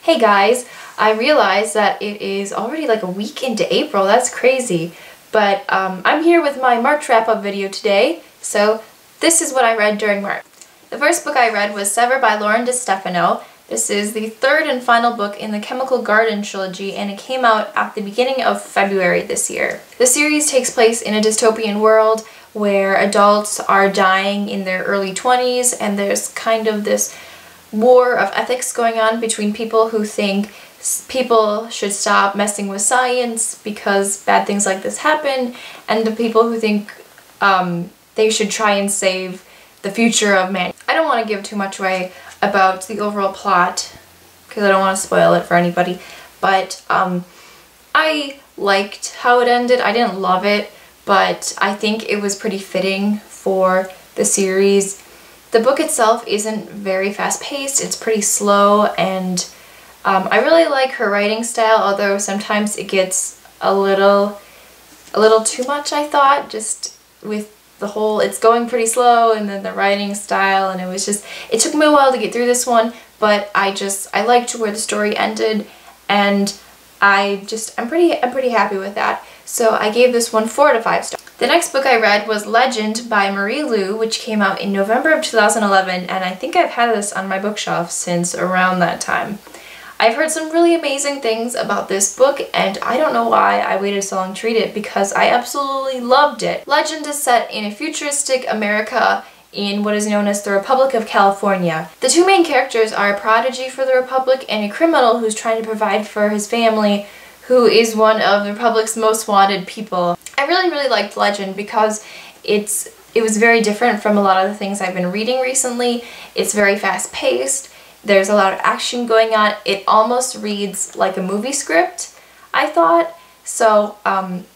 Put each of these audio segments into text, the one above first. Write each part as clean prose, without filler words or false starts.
Hey guys, I realized that it is already like a week into April. That's crazy. But I'm here with my March wrap-up video today, so this is what I read during March. The first book I read was Sever by DeStefano. This is the third and final book in the Chemical Garden trilogy, and it came out at the beginning of February this year. The series takes place in a dystopian world where adults are dying in their early 20s, and there's kind of this war of ethics going on between people who think people should stop messing with science because bad things like this happen, and the people who think they should try and save the future of man. I don't want to give too much away about the overall plot because I don't want to spoil it for anybody, but I liked how it ended. I didn't love it, but I think it was pretty fitting for the series. The book itself isn't very fast-paced, it's pretty slow, and I really like her writing style, although sometimes it gets a little too much, I thought, just with the whole, it's going pretty slow, and then the writing style, and it took me a while to get through this one, but I liked where the story ended, and I'm pretty happy with that. So I gave this one 4 out of 5 stars. The next book I read was Legend by Marie Lu, which came out in November of 2011, and I think I've had this on my bookshelf since around that time. I've heard some really amazing things about this book, and I don't know why I waited so long to read it because I absolutely loved it. Legend is set in a futuristic America in what is known as the Republic of California. The two main characters are a prodigy for the Republic and a criminal who's trying to provide for his family, who is one of the Republic's most wanted people. I really liked Legend because it was very different from a lot of the things I've been reading recently. It's very fast-paced. There's a lot of action going on. It almost reads like a movie script, I thought. So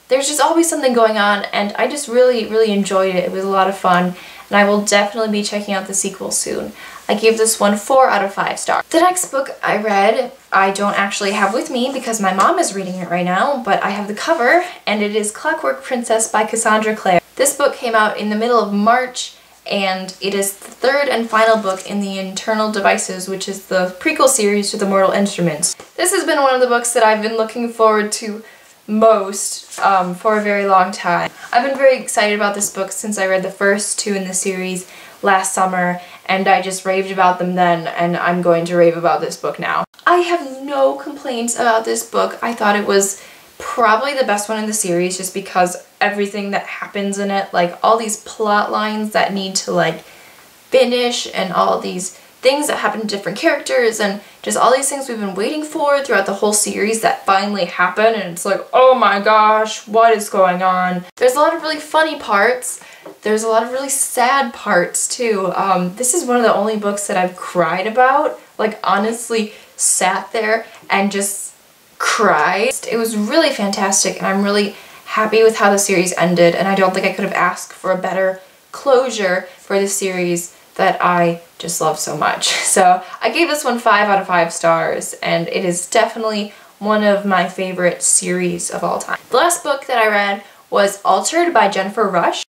there's just always something going on, and I just really enjoyed it. It was a lot of fun, and I will definitely be checking out the sequel soon. I gave this one 4 out of 5 stars. The next book I read, I don't actually have with me because my mom is reading it right now, but I have the cover, and it is Clockwork Princess by Cassandra Clare. This book came out in the middle of March, and it is the third and final book in the Internal Devices, which is the prequel series to the Mortal Instruments. This has been one of the books that I've been looking forward to most for a very long time. I've been very excited about this book since I read the first 2 in the series last summer, and I just raved about them then, and I'm going to rave about this book now. I have no complaints about this book. I thought it was probably the best one in the series just because everything that happens in it, like all these plot lines that need to like finish, and all these things that happen to different characters, and just all these things we've been waiting for throughout the whole series that finally happen, and it's like, oh my gosh, what is going on? There's a lot of really funny parts. There's a lot of really sad parts too. This is one of the only books that I've cried about, like honestly sat there and just cried. It was really fantastic, and I'm really happy with how the series ended, and I don't think I could have asked for a better closure for the series that I just love so much. So I gave this one 5 out of 5 stars, and it is definitely one of my favorite series of all time. The last book that I read was Altered by Jennifer Rush.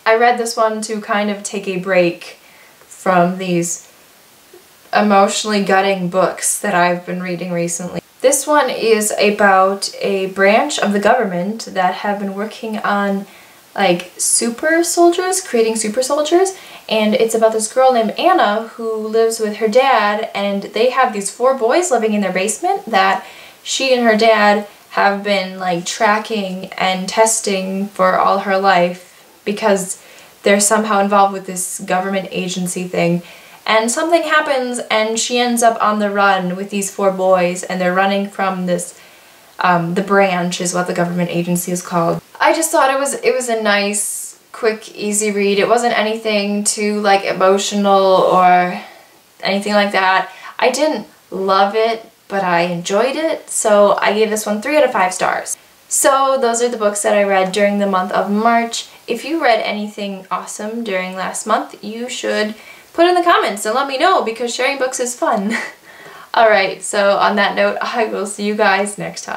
I read this one to kind of take a break from these emotionally gutting books that I've been reading recently. This one is about a branch of the government that have been working on like super soldiers, creating super soldiers, and it's about this girl named Anna who lives with her dad, and they have these 4 boys living in their basement that she and her dad have been like tracking and testing for all her life because they're somehow involved with this government agency thing. And something happens, and she ends up on the run with these 4 boys, and they're running from this, the branch is what the government agency is called. I just thought it was a nice, quick, easy read. It wasn't anything too like emotional or anything like that. I didn't love it, but I enjoyed it, so I gave this one 3 out of 5 stars. So those are the books that I read during the month of March. If you read anything awesome during last month, you should put it in the comments and let me know because sharing books is fun. Alright, so on that note, I will see you guys next time.